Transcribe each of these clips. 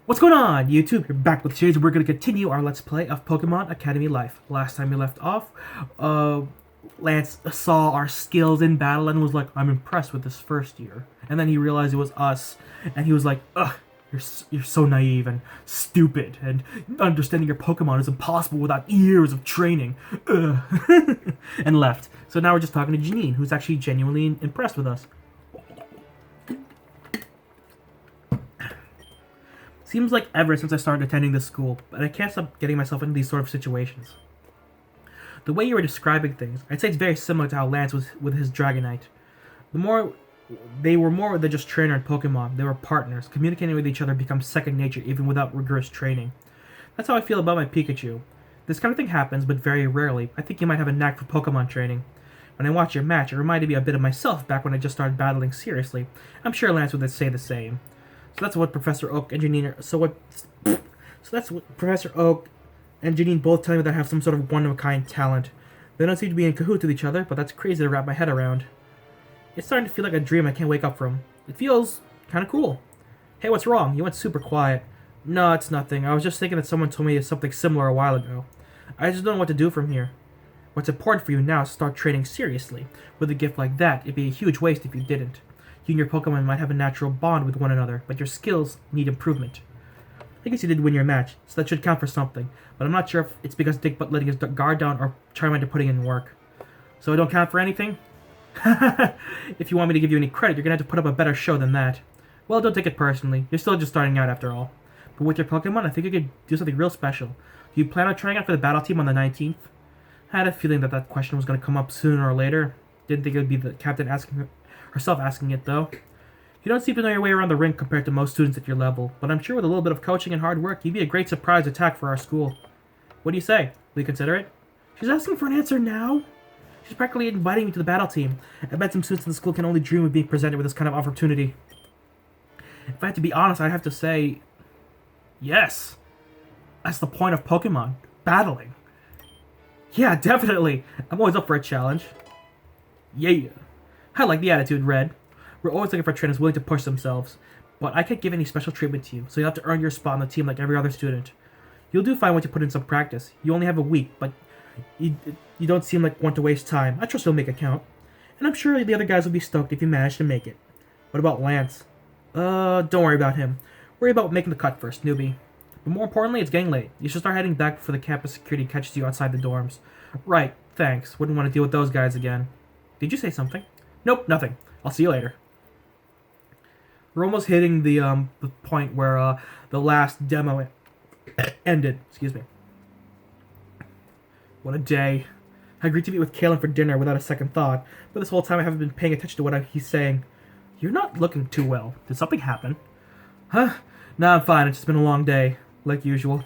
What's going on, YouTube? You're back with Shades. We're going to continue our Let's Play of Pokemon Academy Life. Last time we left off, Lance saw our skills in battle and was like, I'm impressed with this first year. And then he realized it was us, and he was like, ugh, you're so naive and stupid, and understanding your Pokemon is impossible without years of training. Ugh. And left. So now we're just talking to Janine, who's actually genuinely impressed with us. Seems like ever since I started attending this school, but I can't stop getting myself into these sort of situations. The way you were describing things, I'd say it's very similar to how Lance was with his Dragonite. They were more than just trainer and Pokemon, they were partners. Communicating with each other becomes second nature even without rigorous training. That's how I feel about my Pikachu. This kind of thing happens, but very rarely. I think you might have a knack for Pokemon training. When I watched your match, it reminded me a bit of myself back when I just started battling seriously. I'm sure Lance would say the same. So that's what Professor Oak and Janine both tell me that I have some sort of one-of-a-kind talent. They don't seem to be in cahoots with each other, but that's crazy to wrap my head around. It's starting to feel like a dream I can't wake up from. It feels kind of cool. Hey, what's wrong? You went super quiet. No, it's nothing. I was just thinking that someone told me something similar a while ago. I just don't know what to do from here. What's important for you now is to start training seriously. With a gift like that, it'd be a huge waste if you didn't. You and your Pokemon might have a natural bond with one another, but your skills need improvement. I guess you did win your match, so that should count for something, but I'm not sure if it's because Dick Butt letting his guard down or Charmander putting in work. So I don't count for anything? If you want me to give you any credit, you're gonna have to put up a better show than that. Well, don't take it personally. You're still just starting out after all. But with your Pokemon, I think you could do something real special. Do you plan on trying out for the battle team on the 19th? I had a feeling that question was going to come up sooner or later. Didn't think it would be the captain herself asking it, though. You don't seem to know your way around the rink compared to most students at your level, but I'm sure with a little bit of coaching and hard work, you'd be a great surprise attack for our school. What do you say? Will you consider it? She's asking for an answer now? She's practically inviting me to the battle team. I bet some students in the school can only dream of being presented with this kind of opportunity. If I had to be honest, I'd have to say... yes. That's the point of Pokemon. Battling. Yeah, definitely. I'm always up for a challenge. Yeah. I like the attitude, Red. We're always looking for trainers willing to push themselves, but I can't give any special treatment to you, so you'll have to earn your spot on the team like every other student. You'll do fine once you put in some practice. You only have a week, but you don't seem like one to waste time. I trust you'll make it count. And I'm sure the other guys will be stoked if you manage to make it. What about Lance? Don't worry about him. Worry about making the cut first, newbie. But more importantly, it's getting late. You should start heading back before the campus security catches you outside the dorms. Right, thanks. Wouldn't want to deal with those guys again. Did you say something? Nope, nothing. I'll see you later. We're almost hitting the point where the last demo ended. Excuse me. What a day. I agreed to meet with Kalen for dinner without a second thought, but this whole time I haven't been paying attention to what he's saying. You're not looking too well. Did something happen? Huh? Nah, I'm fine. It's just been a long day, like usual.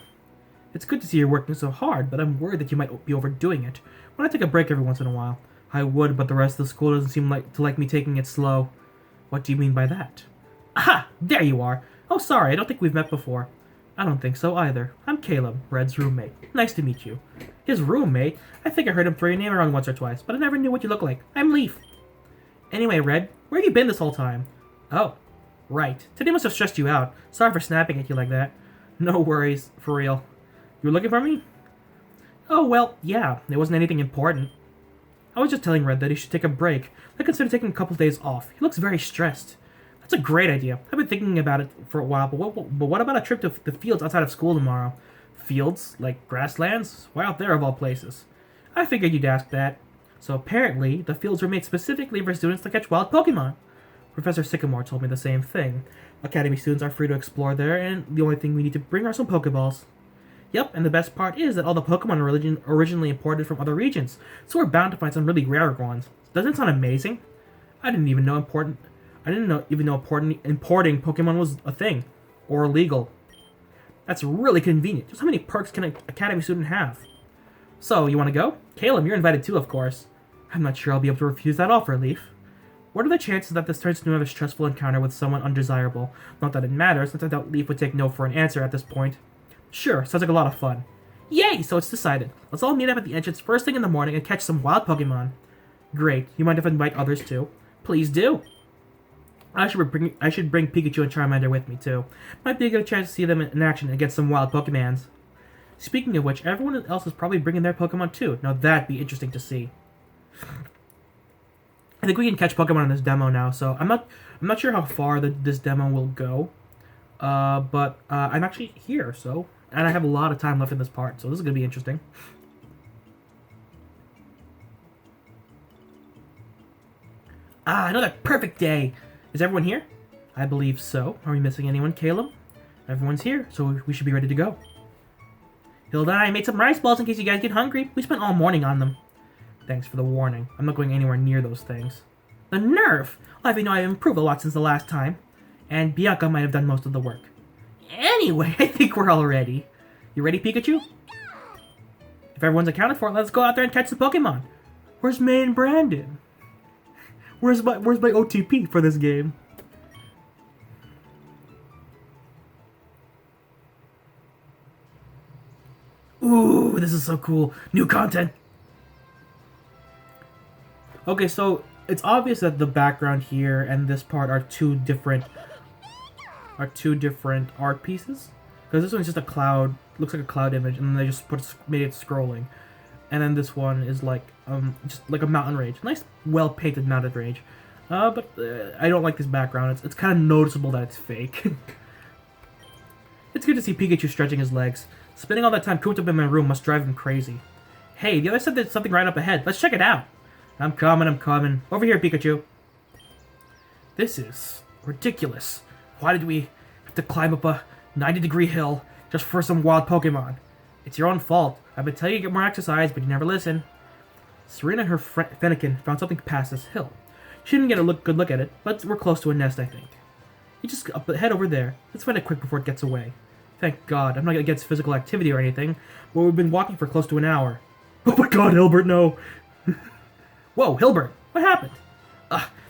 It's good to see you're working so hard, but I'm worried that you might be overdoing it. Why not take a break every once in a while? I would, but the rest of the school doesn't seem to like me taking it slow. What do you mean by that? Aha! There you are! Oh, sorry, I don't think we've met before. I don't think so either. I'm Caleb, Red's roommate. Nice to meet you. His roommate? I think I heard him throw your name around once or twice, but I never knew what you look like. I'm Leaf. Anyway, Red, where have you been this whole time? Oh, right. Today must have stressed you out. Sorry for snapping at you like that. No worries, for real. You were looking for me? Oh, well, yeah. It wasn't anything important. I was just telling Red that he should take a break. I consider taking a couple days off. He looks very stressed. That's a great idea. I've been thinking about it for a while, but what about a trip to the fields outside of school tomorrow? Fields? Like grasslands? Why out there of all places? I figured you'd ask that. So apparently, the fields were made specifically for students to catch wild Pokemon. Professor Sycamore told me the same thing. Academy students are free to explore there, and the only thing we need to bring are some Pokeballs. Yep, and the best part is that all the Pokemon are originally imported from other regions, so we're bound to find some really rare ones. Doesn't it sound amazing? I didn't even know importing Pokemon was a thing, or illegal. That's really convenient. Just how many perks can an Academy student have? So, you want to go? Caleb, you're invited too, of course. I'm not sure I'll be able to refuse that offer, Leaf. What are the chances that this turns into another stressful encounter with someone undesirable? Not that it matters, since I doubt Leaf would take no for an answer at this point. Sure, sounds like a lot of fun. Yay, so it's decided. Let's all meet up at the entrance first thing in the morning and catch some wild Pokemon. Great, you mind if I invite others too? Please do. I should bring Pikachu and Charmander with me too. Might be a good chance to see them in action against some wild Pokemons. Speaking of which, everyone else is probably bringing their Pokemon too. Now that'd be interesting to see. I think we can catch Pokemon in this demo now, so I'm not sure how far this demo will go. But I'm actually here, so and I have a lot of time left in this part, so this is gonna be interesting. Ah, another perfect day! Is everyone here? I believe so. Are we missing anyone, Caleb? Everyone's here, so we should be ready to go. Hilda and I made some rice balls in case you guys get hungry. We spent all morning on them. Thanks for the warning. I'm not going anywhere near those things. The nerve! Well, I know I've improved a lot since the last time. And Bianca might have done most of the work. Anyway, I think we're all ready. You ready, Pikachu? If everyone's accounted for, let's go out there and catch the Pokemon. Where's May and Brandon? Where's my OTP for this game? Ooh, this is so cool. New content. Okay, so it's obvious that the background here and this part are two different art pieces. Because this one's just a cloud, looks like a cloud image, and then they just made it scrolling. And then this one is like just like a mountain range, nice, well painted mountain range. But I don't like this background. It's kind of noticeable that it's fake. It's good to see Pikachu stretching his legs. Spending all that time cooped up in my room must drive him crazy. Hey, the other said there's something right up ahead. Let's check it out. I'm coming. Over here, Pikachu. This is ridiculous. Why did we have to climb up a 90-degree hill just for some wild Pokemon? It's your own fault. I've been telling you to get more exercise, but you never listen. Serena and her friend Fennekin found something past this hill. She didn't get a good look at it, but we're close to a nest, I think. You just head over there. Let's find it quick before it gets away. Thank God. I'm not against physical activity or anything, but we've been walking for close to an hour. Oh my God, Hilbert, no! Whoa, Hilbert! What happened?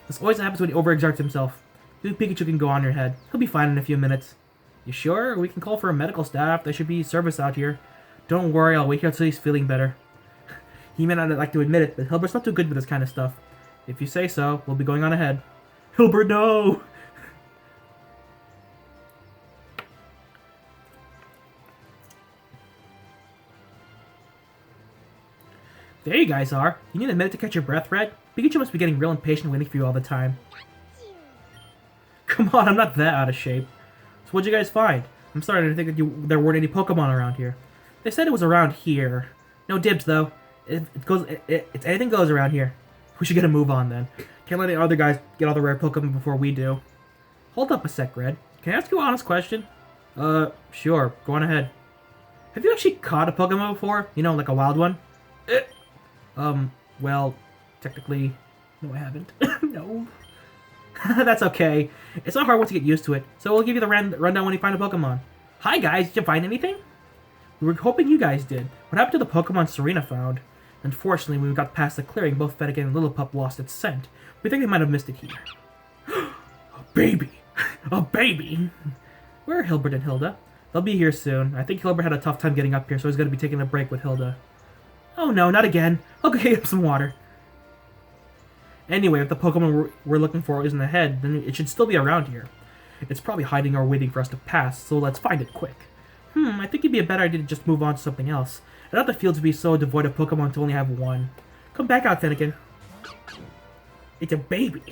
This always happens when he overexerts himself. You Pikachu can go on your head. He'll be fine in a few minutes. You sure? We can call for a medical staff. There should be service out here. Don't worry, I'll wait here until he's feeling better. He may not like to admit it, but Hilbert's not too good with this kind of stuff. If you say so, we'll be going on ahead. Hilbert, no! There you guys are. You need a minute to catch your breath, Red? Pikachu must be getting real impatient waiting for you all the time. Come on, I'm not that out of shape. So what'd you guys find? I'm starting to think that there weren't any Pokemon around here. They said it was around here. No dibs, though. It's anything goes around here. We should get a move on, then. Can't let the other guys get all the rare Pokemon before we do. Hold up a sec, Red. Can I ask you an honest question? Sure. Go on ahead. Have you actually caught a Pokemon before? You know, like a wild one? Well, technically, no, I haven't. No. That's okay. It's not hard once you get used to it, so we'll give you the rundown when you find a Pokemon. Hi, guys. Did you find anything? We were hoping you guys did. What happened to the Pokemon Serena found? Unfortunately, when we got past the clearing, both Fennekin and Lillipup lost its scent. We think they might have missed it here. A baby! A baby! Where are Hilbert and Hilda? They'll be here soon. I think Hilbert had a tough time getting up here, so he's going to be taking a break with Hilda. Oh no, not again. I'll go get him some water. Anyway, if the Pokemon we're looking for isn't ahead, then it should still be around here. It's probably hiding or waiting for us to pass, so let's find it quick. I think it'd be a better idea to just move on to something else. I doubt the fields would be so devoid of Pokemon to only have one. Come back out, Fennekin. It's a baby.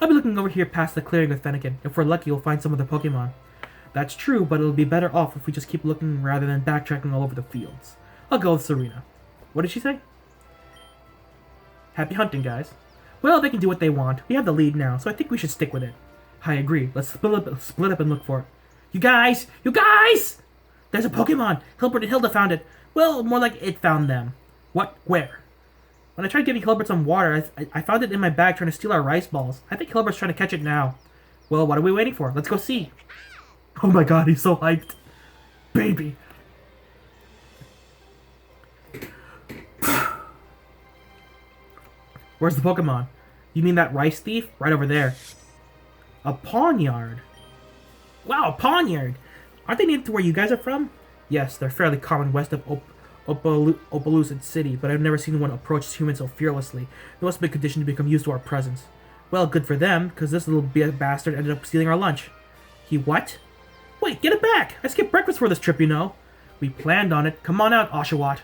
I'll be looking over here past the clearing with Fennekin. If we're lucky, we'll find some other Pokemon. That's true, but it'll be better off if we just keep looking rather than backtracking all over the fields. I'll go with Serena. What did she say? Happy hunting, guys. Well, they can do what they want. We have the lead now, so I think we should stick with it. I agree. Let's split up and look for it. You guys! You guys! There's a Pokemon! Hilbert and Hilda found it. Well, more like it found them. What? Where? When I tried giving Hilbert some water, I found it in my bag trying to steal our rice balls. I think Hilbert's trying to catch it now. Well, what are we waiting for? Let's go see. Oh my God, he's so hyped. Baby. Where's the Pokemon? You mean that rice thief? Right over there. A Pawniard. Wow, a Pawniard! Aren't they named to where you guys are from? Yes, they're fairly common west of Opelousas City, but I've never seen one approach humans so fearlessly. They must be conditioned to become used to our presence. Well, good for them, because this little bastard ended up stealing our lunch. He what? Wait, get it back! I skipped breakfast for this trip, you know. We planned on it. Come on out, Oshawott.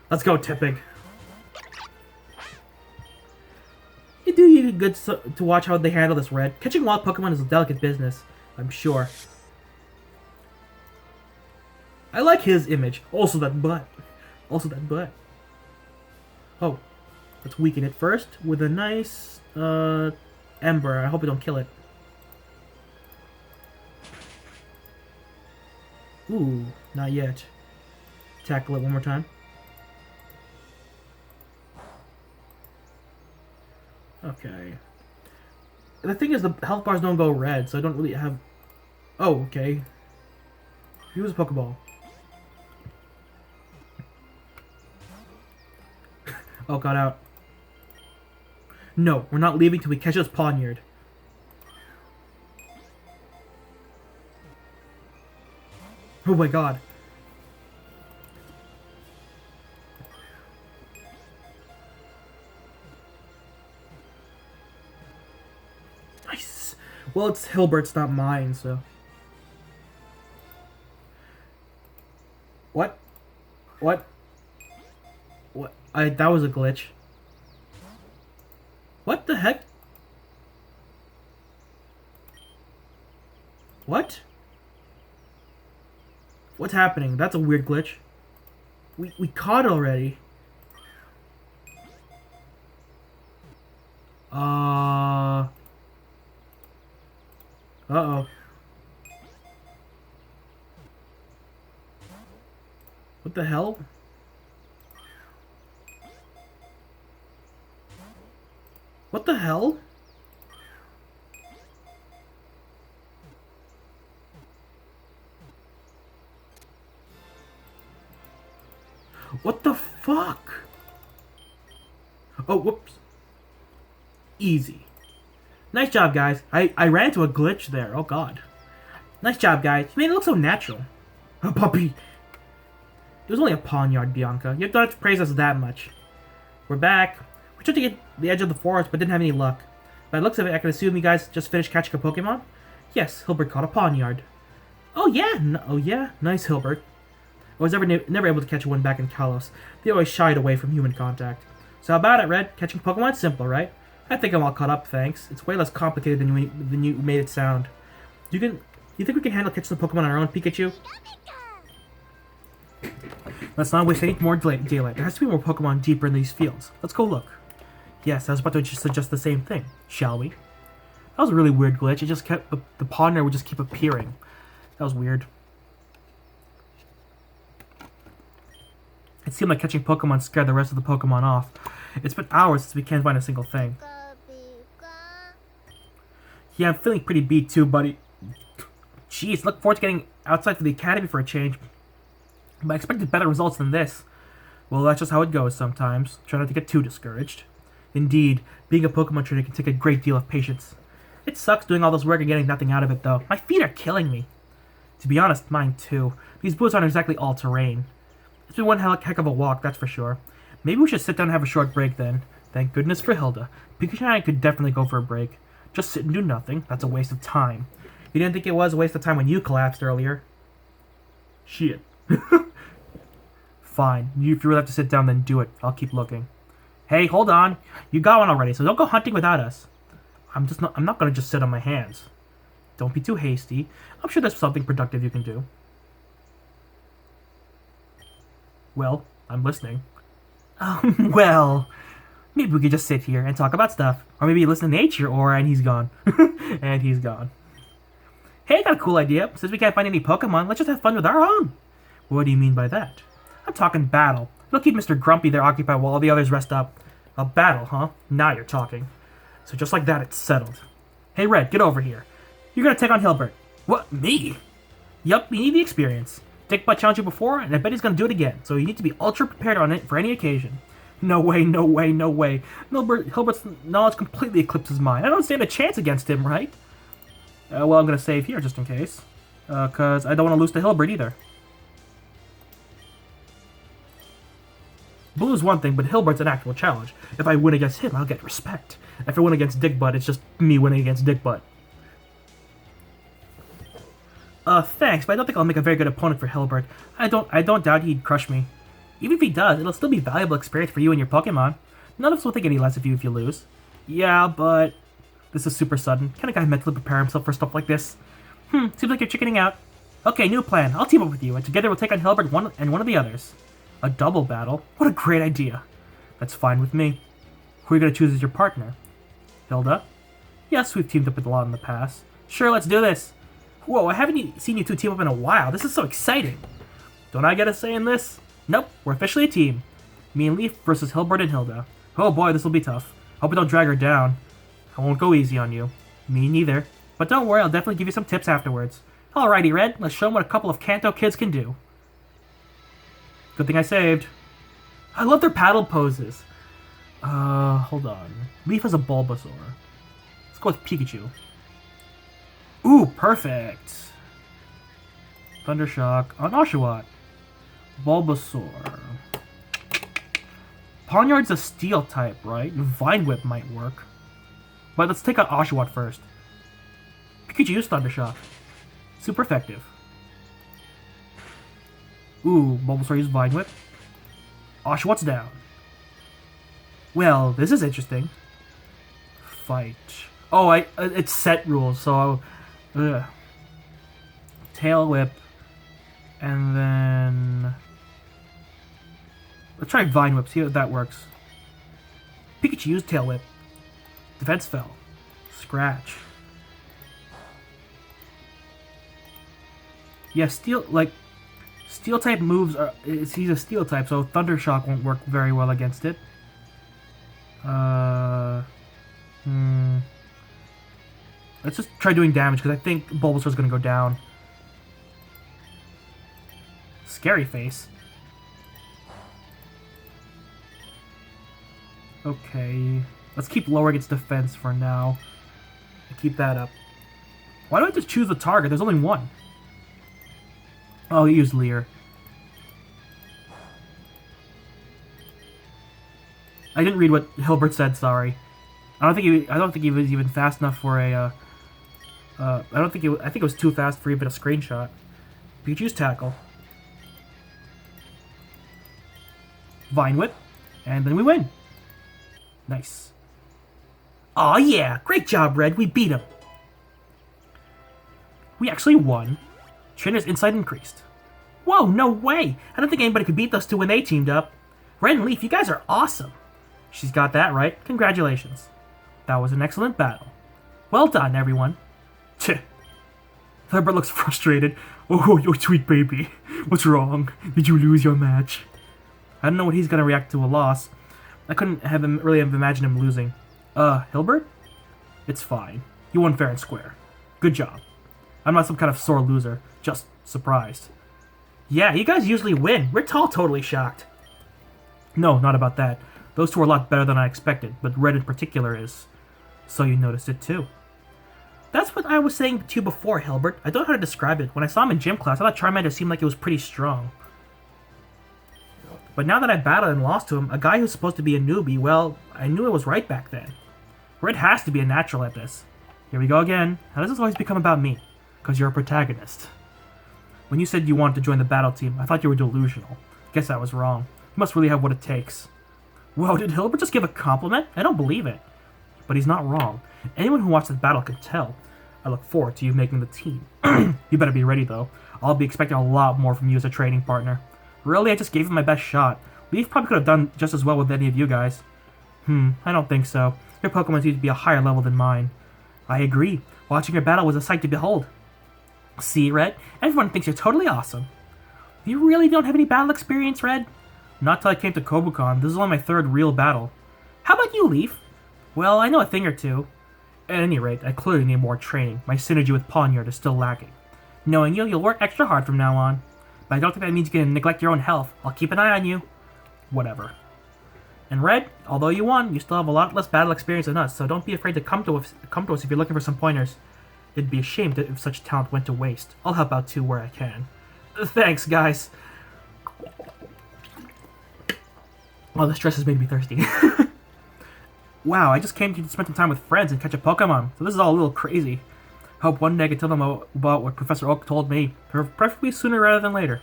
Let's go, Tippig. It do you good to watch how they handle this, Red. Catching wild Pokemon is a delicate business, I'm sure. I like his image. Also that butt. Also that butt. Oh, let's weaken it first with a nice, Ember. I hope we don't kill it. Ooh, not yet. Tackle it one more time. Okay. The thing is, the health bars don't go red, so I don't really have... Oh, okay. Use a Pokeball. Oh, got out. No, we're not leaving till we catch this Pawniard. Oh my god. Nice. Well, it's Hilbert's, not mine, so... What? What? What? That was a glitch. What the heck? What? What's happening? That's a weird glitch. We caught it already. Uh-oh. What the hell? What the hell? What the fuck? Oh, whoops. Easy. Nice job, guys. I ran into a glitch there. Oh, God. Nice job, guys. You made it look so natural. A puppy. It was only a Pawniard, Bianca. You don't have to praise us that much. We're back. We tried to get the edge of the forest, but didn't have any luck. By the looks of it, I can assume you guys just finished catching a Pokemon? Yes, Hilbert caught a Pawniard. Oh, yeah. Oh, yeah. Nice, Hilbert. I was never able to catch one back in Kalos. They always shied away from human contact. So how about it, Red? Catching Pokemon's simple, right? I think I'm all caught up, thanks. It's way less complicated than you made it sound. You think we can handle catching the Pokemon on our own, Pikachu? Let's not waste any more daylight. There has to be more Pokemon deeper in these fields. Let's go look. Yes, I was about to just suggest the same thing. Shall we? That was a really weird glitch. It just kept... The Pawniard would just keep appearing. That was weird. It seemed like catching Pokemon scared the rest of the Pokemon off. It's been hours since we can't find a single thing. Yeah, I'm feeling pretty beat too, buddy. Jeez, look forward to getting outside to the academy for a change. But I expected better results than this. Well, that's just how it goes sometimes. Try not to get too discouraged. Indeed, being a Pokemon trainer can take a great deal of patience. It sucks doing all this work and getting nothing out of it, though. My feet are killing me. To be honest, mine too. These boots aren't exactly all-terrain. It's been one heck of a walk, that's for sure. Maybe we should sit down and have a short break then. Thank goodness for Hilda. Pikachu and I could definitely go for a break. Just sit and do nothing. That's a waste of time. You didn't think it was a waste of time when you collapsed earlier? Shit. Fine. If you really have to sit down, then do it. I'll keep looking. Hey, hold on. You got one already, so don't go hunting without us. I'm not gonna just sit on my hands. Don't be too hasty. I'm sure there's something productive you can do. Well, I'm listening. Well, maybe we could just sit here and talk about stuff. Or maybe listen to nature, and he's gone. And he's gone. Hey, I got a cool idea. Since we can't find any Pokemon, let's just have fun with our own. What do you mean by that? I'm talking battle. It'll keep Mr. Grumpy there occupied while all the others rest up. A battle, huh? Now you're talking. So just like that, it's settled. Hey, Red, get over here. You're gonna take on Hilbert. What, me? Yup, you need the experience. Dick Butt challenged you before, and I bet he's gonna do it again, so you need to be ultra prepared on it for any occasion. No way, no way, no way. Hilbert's knowledge completely eclipses mine. I don't stand a chance against him, right? Well, I'm gonna save here just in case. Cause I don't want to lose to Hilbert either. Boom. lose one thing, but Hilbert's an actual challenge. If I win against him, I'll get respect. If I win against Dick Butt, it's just me winning against Dick Butt. Thanks, but I don't think I'll make a very good opponent for Hilbert. I don't doubt he'd crush me. Even if he does, it'll still be valuable experience for you and your Pokemon. None of us will think any less of you if you lose. Yeah, but... This is super sudden. Can a guy mentally prepare himself for stuff like this? Seems like you're chickening out. Okay, new plan. I'll team up with you, and together we'll take on Hilbert and one of the others. A double battle? What a great idea. That's fine with me. Who are you going to choose as your partner? Hilda? Yes, we've teamed up a lot in the past. Sure, let's do this. Whoa, I haven't seen you two team up in a while. This is so exciting. Don't I get a say in this? Nope, we're officially a team. Me and Leaf versus Hilbert and Hilda. Oh boy, this will be tough. Hope we don't drag her down. I won't go easy on you. Me neither. But don't worry, I'll definitely give you some tips afterwards. Alrighty, Red, let's show them what a couple of Kanto kids can do. Good thing I saved. I love their paddle poses. Hold on. Leaf has a Bulbasaur. Let's go with Pikachu. Ooh, perfect. Thundershock on Oshawott. Bulbasaur. Pawniard's a steel type, right? Vine Whip might work. But let's take out Oshawott first. Pikachu used Thundershock. Super effective. Ooh, Bulbasaur used Vine Whip. Oshawott's down. Well, this is interesting. Fight. Oh, it's set rules, so... Tail Whip. And then... Let's try Vine Whip, see if that works. Pikachu used Tail Whip. Defense fell. Scratch. Yeah, steel type moves are... He's a steel type, so Thundershock won't work very well against it. Let's just try doing damage, because I think Bulbasaur's gonna go down. Scary face. Okay. Let's keep lowering its defense for now. Keep that up. Why do I just choose the target? There's only one. Oh, he used Leer. I didn't read what Hilbert said, sorry. I don't think he was even fast enough for a I think it was too fast for even a screenshot. Pikachu's tackle. Vine Whip. And then we win. Nice. Aw, yeah! Great job, Red! We beat him! We actually won. Trainer's insight increased. Whoa, no way! I don't think anybody could beat those two when they teamed up. Red and Leaf, you guys are awesome! She's got that right. Congratulations. That was an excellent battle. Well done, everyone. Tch. Herbert looks frustrated. Oh, you sweet baby. What's wrong? Did you lose your match? I don't know what he's gonna react to a loss. I couldn't have really imagined him losing. Hilbert? It's fine. You won fair and square. Good job. I'm not some kind of sore loser. Just surprised. Yeah, you guys usually win. We're all totally shocked. No, not about that. Those two are a lot better than I expected, but Red in particular is. So you noticed it too. That's what I was saying to you before, Hilbert. I don't know how to describe it. When I saw him in gym class, I thought Charmander seemed like it was pretty strong. But now that I battled and lost to him, a guy who's supposed to be a newbie, well, I knew I was right back then. Red has to be a natural at this. Here we go again. How does this always become about me? Because you're a protagonist. When you said you wanted to join the battle team, I thought you were delusional. Guess I was wrong. You must really have what it takes. Whoa, did Hilbert just give a compliment? I don't believe it. But he's not wrong. Anyone who watched this battle can tell. I look forward to you making the team. You better be ready, though. I'll be expecting a lot more from you as a training partner. Really, I just gave him my best shot. Leaf probably could have done just as well with any of you guys. I don't think so. Your Pokemon seem to be a higher level than mine. I agree. Watching your battle was a sight to behold. See, Red? Everyone thinks you're totally awesome. You really don't have any battle experience, Red? Not till I came to Kobukan. This is only my third real battle. How about you, Leaf? Well, I know a thing or two. At any rate, I clearly need more training. My synergy with Pawniard is still lacking. Knowing you, you'll work extra hard from now on. But I don't think that means you're going to neglect your own health. I'll keep an eye on you. Whatever. And Red, although you won, you still have a lot less battle experience than us, so don't be afraid to come to us if you're looking for some pointers. It'd be a shame if such talent went to waste. I'll help out too where I can. Thanks, guys. Oh, the stress has made me thirsty. Wow, I just came to spend some time with friends and catch a Pokemon, so this is all a little crazy. Hope one day I can tell them about what Professor Oak told me, preferably sooner rather than later.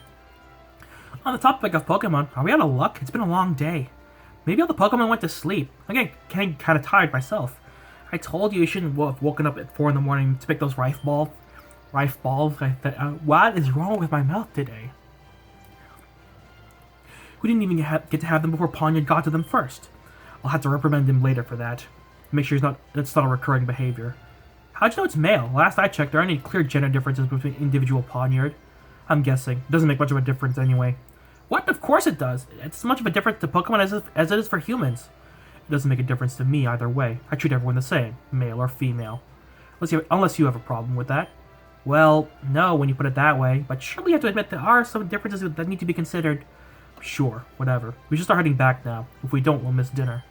On the topic of Pokemon, are we out of luck? It's been a long day. Maybe all the Pokemon went to sleep. I'm getting kind of tired myself. I told you shouldn't have woken up at 4 in the morning to pick those Rife balls. What is wrong with my mouth today? We didn't even get to have them before Pawniard got to them first. I'll have to reprimand him later for that. Make sure it's not a recurring behavior. How'd you know it's male? Last I checked, there aren't any clear gender differences between individual Pawniard. I'm guessing. It doesn't make much of a difference anyway. What? Of course it does. It's as much of a difference to Pokemon as it is for humans. It doesn't make a difference to me either way. I treat everyone the same, male or female. Unless you have a problem with that. Well, no, when you put it that way, but surely you have to admit there are some differences that need to be considered. Sure, whatever. We should start heading back now. If we don't, we'll miss dinner.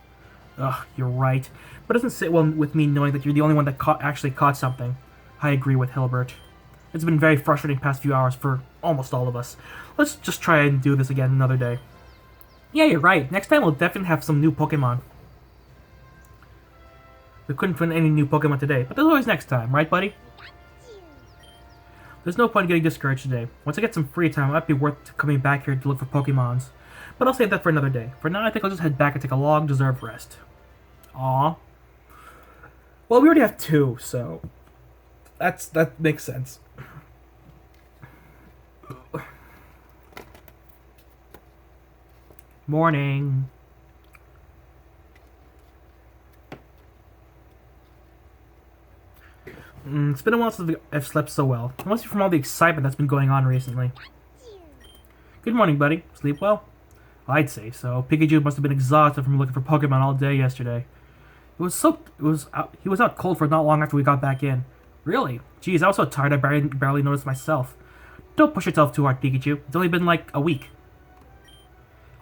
Ugh, you're right. But it doesn't sit well with me knowing that you're the only one that actually caught something. I agree with Hilbert. It's been very frustrating past few hours for almost all of us. Let's just try and do this again another day. Yeah, you're right. Next time we'll definitely have some new Pokemon. We couldn't find any new Pokemon today, but there's always next time, right, buddy? There's no point in getting discouraged today. Once I get some free time, it might be worth coming back here to look for Pokemons. But I'll save that for another day. For now, I think I'll just head back and take a long, deserved rest. Aw. Well, we already have 2, so... That makes sense. Morning. It's been a while since I've slept so well. Mostly from all the excitement that's been going on recently. Good morning, buddy. Sleep well? I'd say so. Pikachu must have been exhausted from looking for Pokemon all day yesterday. He was out cold for not long after we got back in. Really? Geez, I was so tired I barely noticed myself. Don't push yourself too hard, Pikachu. It's only been like a week.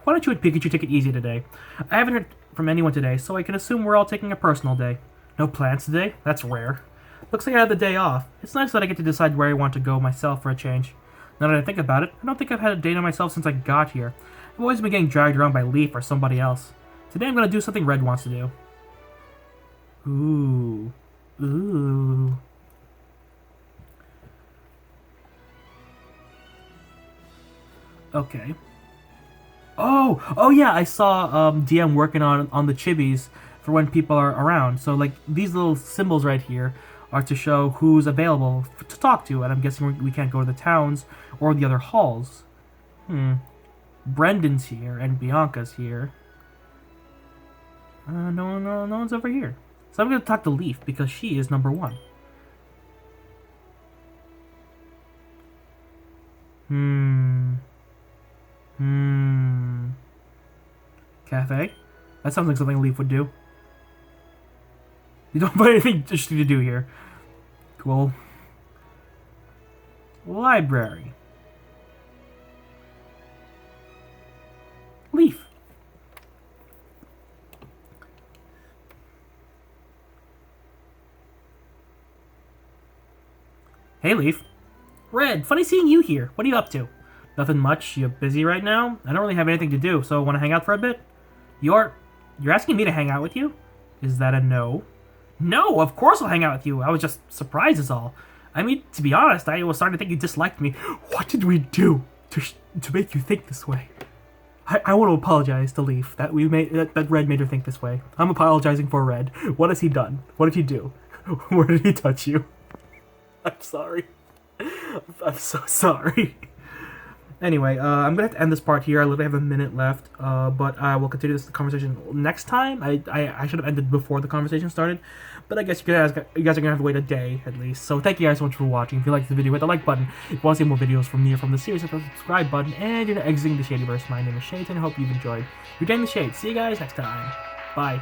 Why don't you and Pikachu take it easy today? I haven't heard from anyone today, so I can assume we're all taking a personal day. No plans today? That's rare. Looks like I had the day off. It's nice that I get to decide where I want to go myself for a change. Now that I think about it, I don't think I've had a day to myself since I got here. I've always been getting dragged around by Leaf or somebody else. Today I'm going to do something Red wants to do. Ooh. Ooh. Okay. Oh yeah, I saw DM working on the chibis for when people are around. So like these little symbols right here are to show who's available to talk to, and I'm guessing we can't go to the towns or the other halls. Brendan's here and Bianca's here. No one's over here. So I'm gonna talk to Leaf because she is number 1. Cafe? That sounds like something Leaf would do. You don't find anything interesting to do here. Cool. Library. Leaf. Hey, Leaf. Red, funny seeing you here. What are you up to? Nothing much. You busy right now? I don't really have anything to do, so want to hang out for a bit? You're asking me to hang out with you? Is that a no? No, of course I'll hang out with you. I was just surprised is all. I mean, to be honest, I was starting to think you disliked me. What did we do to make you think this way? I want to apologize to Leaf that that Red made her think this way. I'm apologizing for Red. What has he done? What did he do? Where did he touch you? I'm sorry. I'm so sorry. Anyway, I'm gonna have to end this part here. I literally have a minute left, but I will continue this conversation next time. I should have ended before the conversation started, but I guess you guys are gonna have to wait a day at least. So thank you guys so much for watching. If you liked the video, hit the like button. If you want to see more videos from me or from the series, hit the subscribe button. And you're exiting the Shadyverse. My name is Shade, and I hope you've enjoyed. You're getting the Shade. See you guys next time. Bye.